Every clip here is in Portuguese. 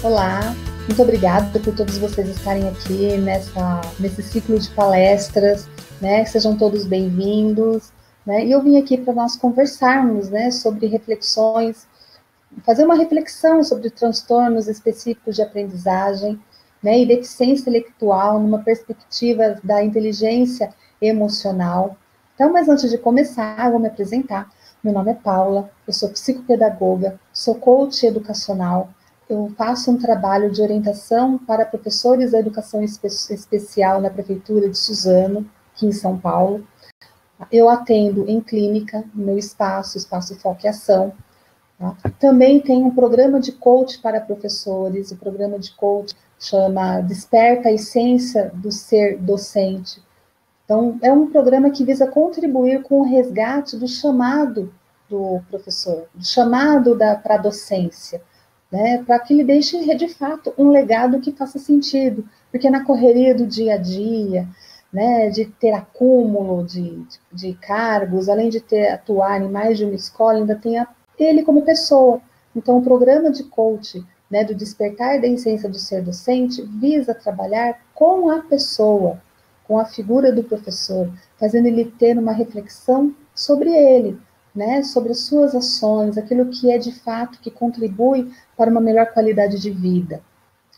Olá, muito obrigada por todos vocês estarem aqui nesse ciclo de palestras, né? Sejam todos bem-vindos, né? E eu vim aqui para nós conversarmos, né, sobre reflexões, fazer uma reflexão sobre transtornos específicos de aprendizagem, né, e deficiência intelectual numa perspectiva da inteligência emocional. Então, mas antes de começar, eu vou me apresentar. Meu nome é Paula, eu sou psicopedagoga, sou coach educacional, eu faço um trabalho de orientação para professores da educação especial na Prefeitura de Suzano, aqui em São Paulo. Eu atendo em clínica, no meu espaço Foco e Ação. Tá? Também tem um programa de coach para professores, o programa de coach chama Desperta a Essência do Ser Docente. Então, é um programa que visa contribuir com o resgate do chamado do professor, do chamado para a docência, né, para que ele deixe, de fato, um legado que faça sentido, porque na correria do dia a dia, né, de ter acúmulo de cargos, além de atuar em mais de uma escola, ainda tem ele como pessoa. Então, o programa de coach, né, do Despertar da Essência do Ser Docente, visa trabalhar com a pessoa, com a figura do professor, fazendo ele ter uma reflexão sobre ele, né, sobre as suas ações, aquilo que é de fato que contribui para uma melhor qualidade de vida.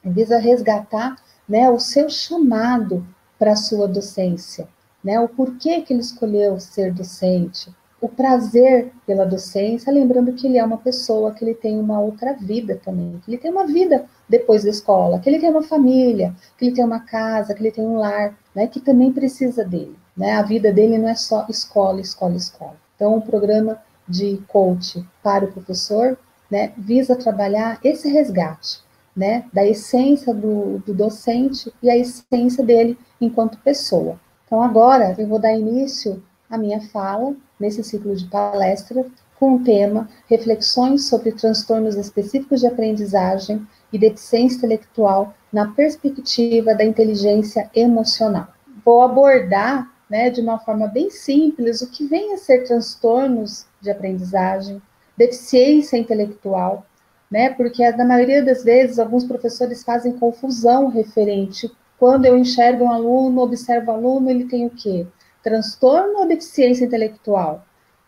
Visa resgatar, né, o seu chamado para a sua docência, né, o porquê que ele escolheu ser docente, o prazer pela docência, lembrando que ele é uma pessoa, que ele tem uma outra vida também, que ele tem uma vida depois da escola, que ele tem uma família, que ele tem uma casa, que ele tem um lar, né, que também precisa dele, né, a vida dele não é só escola, escola, escola. Então, o programa de coach para o professor, né, visa trabalhar esse resgate, né, da essência do docente e a essência dele enquanto pessoa. Então, agora eu vou dar início à minha fala nesse ciclo de palestra com o tema Reflexões sobre transtornos específicos de aprendizagem e deficiência intelectual na perspectiva da inteligência emocional. Vou abordar, né, de uma forma bem simples o que vem a ser transtornos de aprendizagem, deficiência intelectual, né, porque na maioria das vezes alguns professores fazem confusão referente quando eu enxergo um aluno, observo o aluno, ele tem o quê? Transtorno ou deficiência intelectual?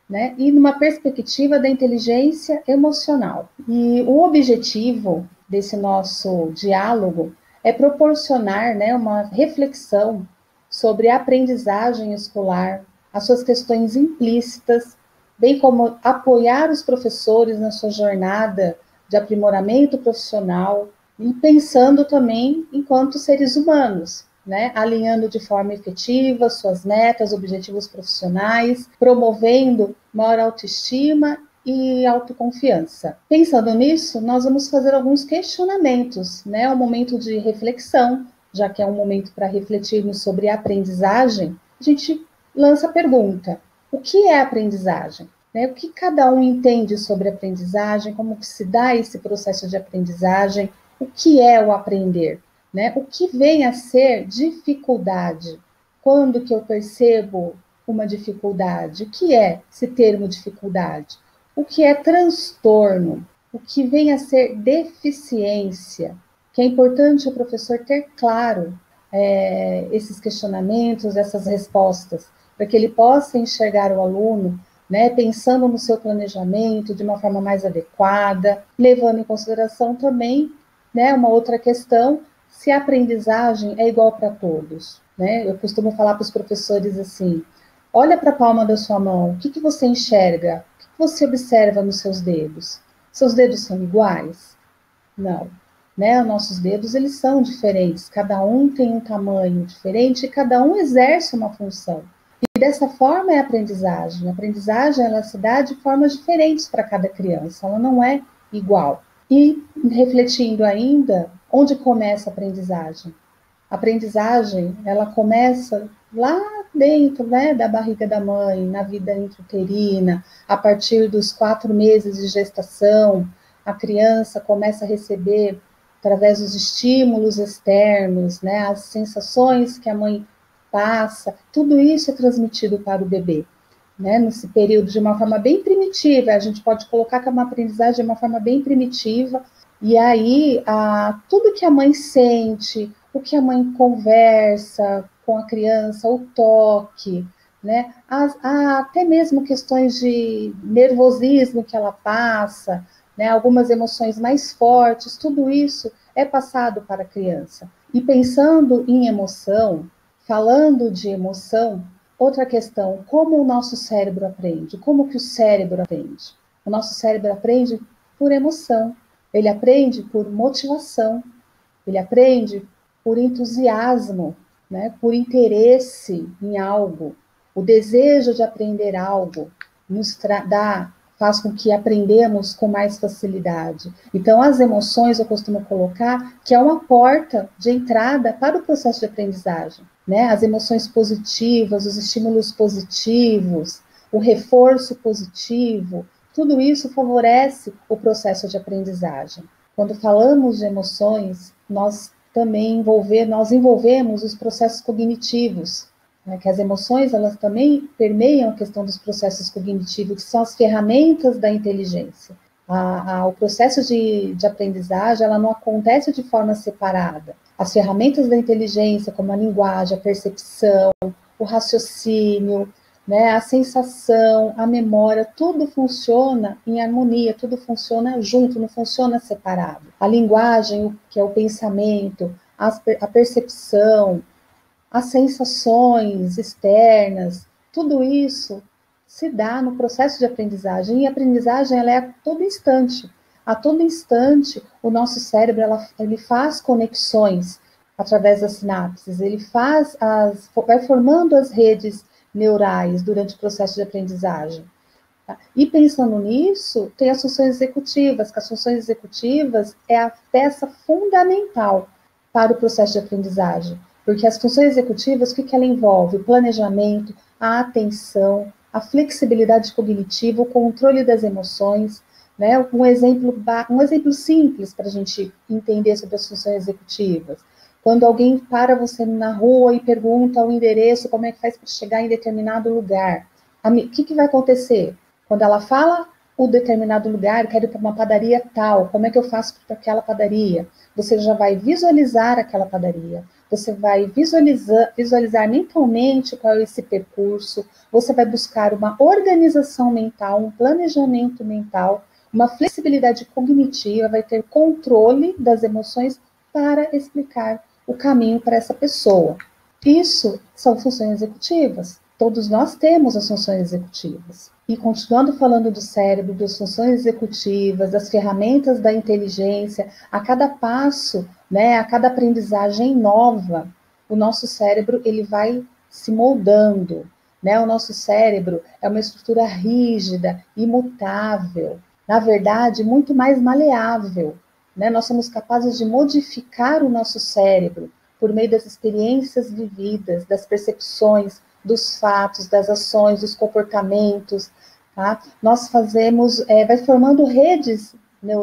Né? E numa perspectiva da inteligência emocional. E o objetivo desse nosso diálogo é proporcionar, né, uma reflexão sobre a aprendizagem escolar, as suas questões implícitas, bem como apoiar os professores na sua jornada de aprimoramento profissional e pensando também enquanto seres humanos, né, alinhando de forma efetiva suas metas, objetivos profissionais, promovendo maior autoestima e autoconfiança. Pensando nisso, nós vamos fazer alguns questionamentos, né, um momento de reflexão, já que é um momento para refletirmos sobre a aprendizagem. A gente lança a pergunta: o que é aprendizagem? Né, o que cada um entende sobre aprendizagem, como que se dá esse processo de aprendizagem, o que é o aprender? Né? O que vem a ser dificuldade? Quando que eu percebo uma dificuldade? O que é esse termo dificuldade? O que é transtorno? O que vem a ser deficiência? Que é importante o professor ter claro esses questionamentos, essas respostas, para que ele possa enxergar o aluno, né, pensando no seu planejamento de uma forma mais adequada, levando em consideração também, né, uma outra questão, se a aprendizagem é igual para todos, né? Eu costumo falar para os professores assim: olha para a palma da sua mão, o que você enxerga? O que você observa nos seus dedos? Seus dedos são iguais? Não. Né? Os nossos dedos, eles são diferentes, cada um tem um tamanho diferente e cada um exerce uma função. E dessa forma é a aprendizagem. A aprendizagem, ela se dá de formas diferentes para cada criança, ela não é igual. E refletindo ainda, onde começa a aprendizagem? A aprendizagem, ela começa lá dentro, né, da barriga da mãe, na vida intrauterina, a partir dos 4 meses de gestação, a criança começa a receber, através dos estímulos externos, né, as sensações que a mãe passa, tudo isso é transmitido para o bebê. Né, nesse período de uma forma bem primitiva, a gente pode colocar que é uma aprendizagem de uma forma bem primitiva, E aí, tudo que a mãe sente, o que a mãe conversa com a criança, o toque, né? Até mesmo questões de nervosismo que ela passa, né? Algumas emoções mais fortes, tudo isso é passado para a criança. E pensando em emoção, falando de emoção, outra questão, como o nosso cérebro aprende? Como que o cérebro aprende? O nosso cérebro aprende por emoção, ele aprende por motivação, ele aprende por entusiasmo, né? Por interesse em algo. O desejo de aprender algo faz com que aprendamos com mais facilidade. Então, as emoções eu costumo colocar que é uma porta de entrada para o processo de aprendizagem. Né? As emoções positivas, os estímulos positivos, o reforço positivo, tudo isso favorece o processo de aprendizagem. Quando falamos de emoções, nós também envolvemos os processos cognitivos, né, que as emoções elas também permeiam a questão dos processos cognitivos, que são as ferramentas da inteligência. O processo de aprendizagem ela não acontece de forma separada. As ferramentas da inteligência, como a linguagem, a percepção, o raciocínio, né, a sensação, a memória, tudo funciona em harmonia, tudo funciona junto, não funciona separado. A linguagem, que é o pensamento, a percepção, as sensações externas, tudo isso se dá no processo de aprendizagem. E a aprendizagem ela é a todo instante. A todo instante, o nosso cérebro ele faz conexões através das sinapses, ele vai formando as redes neurais durante o processo de aprendizagem. E pensando nisso, tem as funções executivas, que as funções executivas é a peça fundamental para o processo de aprendizagem, porque as funções executivas, o que ela envolve? O planejamento, a atenção, a flexibilidade cognitiva, o controle das emoções, né? Um exemplo simples para a gente entender sobre as funções executivas. Quando alguém para você na rua e pergunta o endereço, como é que faz para chegar em determinado lugar, o que vai acontecer? Quando ela fala o determinado lugar, quero ir para uma padaria tal, como é que eu faço para aquela padaria? Você já vai visualizar aquela padaria, você vai visualizar mentalmente qual é esse percurso, você vai buscar uma organização mental, um planejamento mental, uma flexibilidade cognitiva, vai ter controle das emoções para explicar o caminho para essa pessoa. Isso são funções executivas. Todos nós temos as funções executivas. E continuando falando do cérebro, das funções executivas, das ferramentas da inteligência, a cada passo, né, a cada aprendizagem nova, o nosso cérebro ele vai se moldando. Né? O nosso cérebro é uma estrutura rígida, imutável, na verdade, muito mais maleável. Né? Nós somos capazes de modificar o nosso cérebro por meio das experiências vividas, das percepções, dos fatos, das ações, dos comportamentos, tá? Nós vai formando redes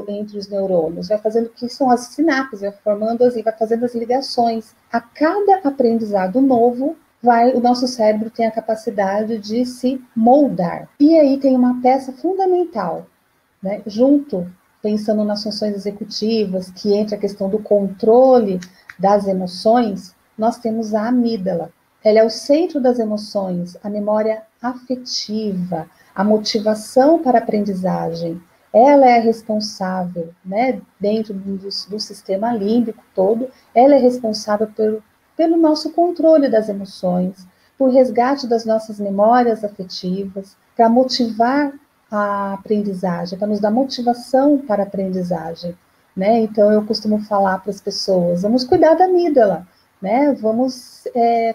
entre os neurônios, vai fazendo que são as sinapses, vai fazendo as ligações. A cada aprendizado novo, o nosso cérebro tem a capacidade de se moldar. E aí tem uma peça fundamental, né? Junto, pensando nas funções executivas, que entra a questão do controle das emoções, nós temos a amígdala. Ela é o centro das emoções, a memória afetiva, a motivação para a aprendizagem. Ela é a responsável, né, dentro do sistema límbico todo, ela é responsável pelo nosso controle das emoções, por resgate das nossas memórias afetivas, para motivar a aprendizagem, para nos dar motivação para a aprendizagem. Né? Então, eu costumo falar para as pessoas, vamos cuidar da amígdala, né? Vamos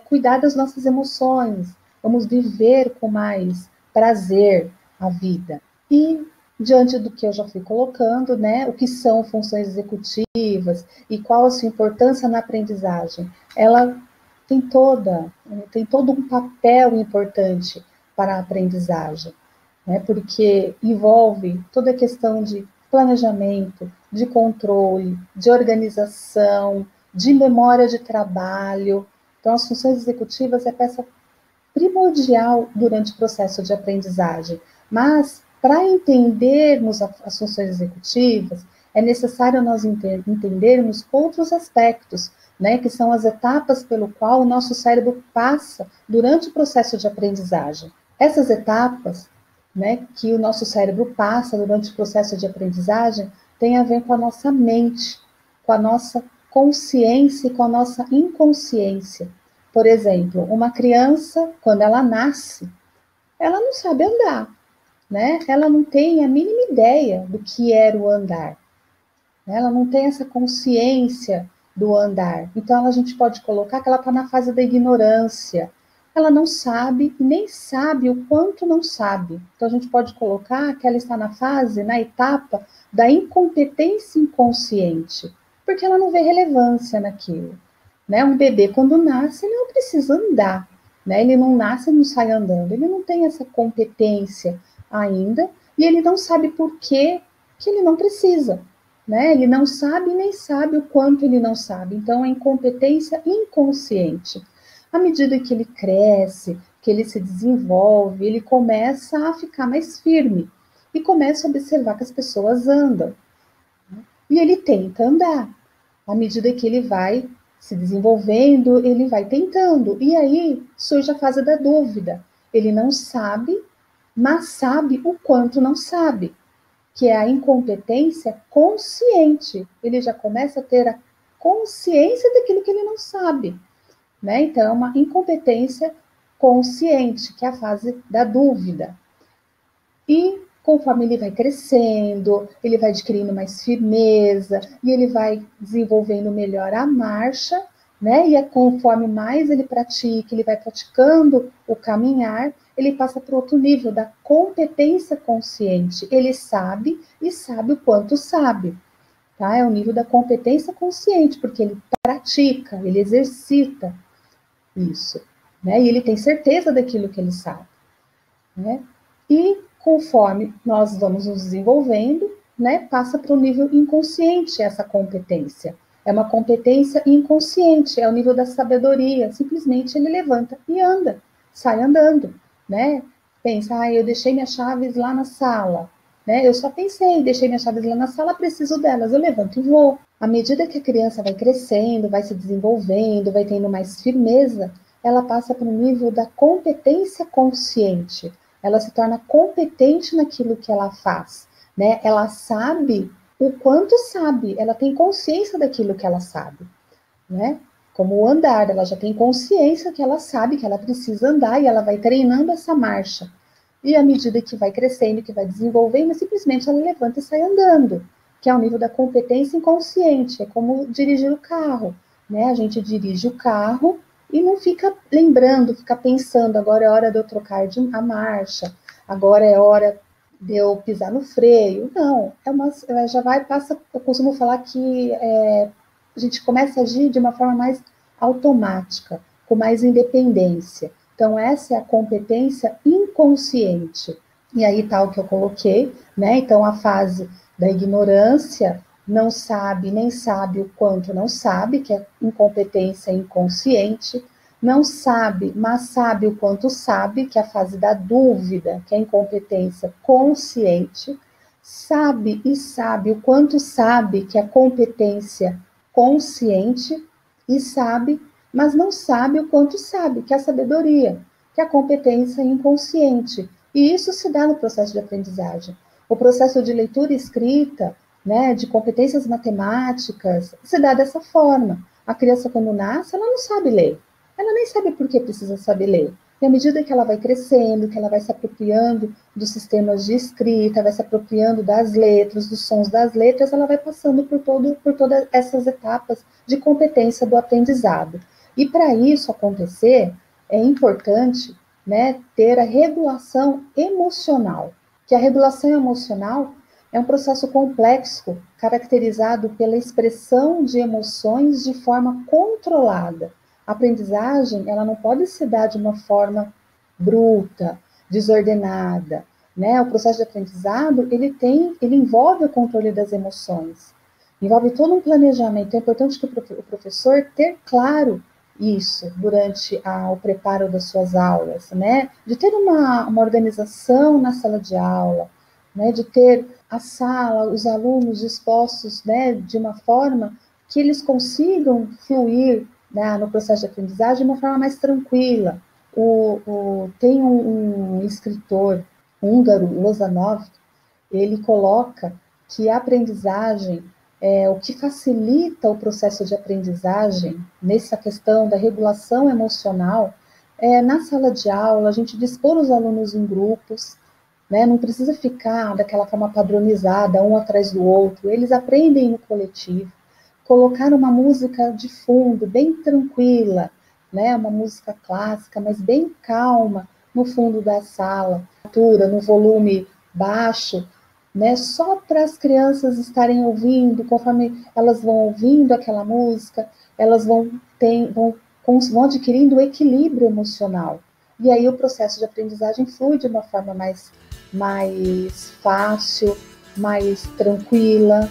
cuidar das nossas emoções, vamos viver com mais prazer a vida. E, diante do que eu já fui colocando, né, o que são funções executivas e qual a sua importância na aprendizagem, ela tem todo um papel importante para a aprendizagem, né, porque envolve toda a questão de planejamento, de controle, de organização, de memória de trabalho. Então, as funções executivas é peça primordial durante o processo de aprendizagem. Mas, para entendermos as funções executivas, é necessário nós entendermos outros aspectos, né, que são as etapas pelo qual o nosso cérebro passa durante o processo de aprendizagem. Essas etapas, né, que o nosso cérebro passa durante o processo de aprendizagem têm a ver com a nossa mente, com a nossa consciência e com a nossa inconsciência. Por exemplo, uma criança, quando ela nasce, ela não sabe andar, né? Ela não tem a mínima ideia do que era o andar. Né? Ela não tem essa consciência do andar. Então, a gente pode colocar que ela está na fase da ignorância. Ela não sabe e nem sabe o quanto não sabe. Então, a gente pode colocar que ela está na fase, na etapa da incompetência inconsciente, porque ela não vê relevância naquilo. Né? Um bebê, quando nasce, ele não precisa andar. Né? Ele não nasce e não sai andando. Ele não tem essa competência ainda e ele não sabe por que ele não precisa. Né? Ele não sabe nem sabe o quanto ele não sabe. Então, é incompetência inconsciente. À medida que ele cresce, que ele se desenvolve, ele começa a ficar mais firme e começa a observar que as pessoas andam. E ele tenta andar. À medida que ele vai se desenvolvendo, ele vai tentando. E aí surge a fase da dúvida. Ele não sabe, mas sabe o quanto não sabe, que é a incompetência consciente. Ele já começa a ter a consciência daquilo que ele não sabe. Né? Então, é uma incompetência consciente, que é a fase da dúvida. E conforme ele vai crescendo, ele vai adquirindo mais firmeza e ele vai desenvolvendo melhor a marcha, né? E conforme mais ele pratica, ele vai praticando o caminhar, ele passa para outro nível da competência consciente. Ele sabe e sabe o quanto sabe, tá? É o nível da competência consciente, porque ele pratica, ele exercita isso, né? E ele tem certeza daquilo que ele sabe, né? E conforme nós vamos nos desenvolvendo, né, passa para o nível inconsciente essa competência. É uma competência inconsciente, é o nível da sabedoria. Simplesmente ele levanta e anda, sai andando, né? Pensa, eu deixei minhas chaves lá na sala, né? Eu só pensei, deixei minhas chaves lá na sala, preciso delas, eu levanto e vou. À medida que a criança vai crescendo, vai se desenvolvendo, vai tendo mais firmeza, ela passa para o nível da competência consciente. Ela se torna competente naquilo que ela faz, né? Ela sabe o quanto sabe, ela tem consciência daquilo que ela sabe, né? Como o andar, ela já tem consciência que ela sabe que ela precisa andar e ela vai treinando essa marcha. E à medida que vai crescendo, que vai desenvolvendo, simplesmente ela levanta e sai andando, que é o nível da competência inconsciente, é como dirigir o carro, né? A gente dirige o carro e não fica lembrando, fica pensando, agora é hora de eu trocar a marcha, agora é hora de eu pisar no freio. Não, já vai, passa, eu costumo falar que a gente começa a agir de uma forma mais automática, com mais independência. Então, essa é a competência inconsciente. E aí tá o que eu coloquei, né? Então, a fase da ignorância, não sabe, nem sabe o quanto não sabe, que é incompetência inconsciente. Não sabe, mas sabe o quanto sabe, que é a fase da dúvida, que é incompetência consciente. Sabe e sabe o quanto sabe, que é a competência consciente. E sabe, mas não sabe o quanto sabe, que é a sabedoria, que é a competência inconsciente. E isso se dá no processo de aprendizagem. O processo de leitura e escrita, né, de competências matemáticas, se dá dessa forma. A criança, quando nasce, ela não sabe ler. Ela nem sabe por que precisa saber ler. E à medida que ela vai crescendo, que ela vai se apropriando dos sistemas de escrita, vai se apropriando das letras, dos sons das letras, ela vai passando por todas essas etapas de competência do aprendizado. E para isso acontecer, é importante, né, ter a regulação emocional. Que a regulação emocional é um processo complexo, caracterizado pela expressão de emoções de forma controlada. A aprendizagem, ela não pode se dar de uma forma bruta, desordenada, né? O processo de aprendizado, ele envolve o controle das emoções, envolve todo um planejamento. É importante que o professor ter claro isso durante o preparo das suas aulas, né? De ter uma organização na sala de aula, né? De ter a sala, os alunos dispostos, né, de uma forma que eles consigam fluir, né, no processo de aprendizagem de uma forma mais tranquila. Tem um escritor húngaro, Lozanov, ele coloca que a aprendizagem, o que facilita o processo de aprendizagem, nessa questão da regulação emocional, na sala de aula, a gente dispor os alunos em grupos, né? Não precisa ficar daquela forma padronizada, um atrás do outro, eles aprendem no coletivo. Colocar uma música de fundo, bem tranquila, né? Uma música clássica, mas bem calma, no fundo da sala, no volume baixo, né? Só para as crianças estarem ouvindo, conforme elas vão ouvindo aquela música, elas vão adquirindo o equilíbrio emocional. E aí o processo de aprendizagem flui de uma forma mais fácil, mais tranquila,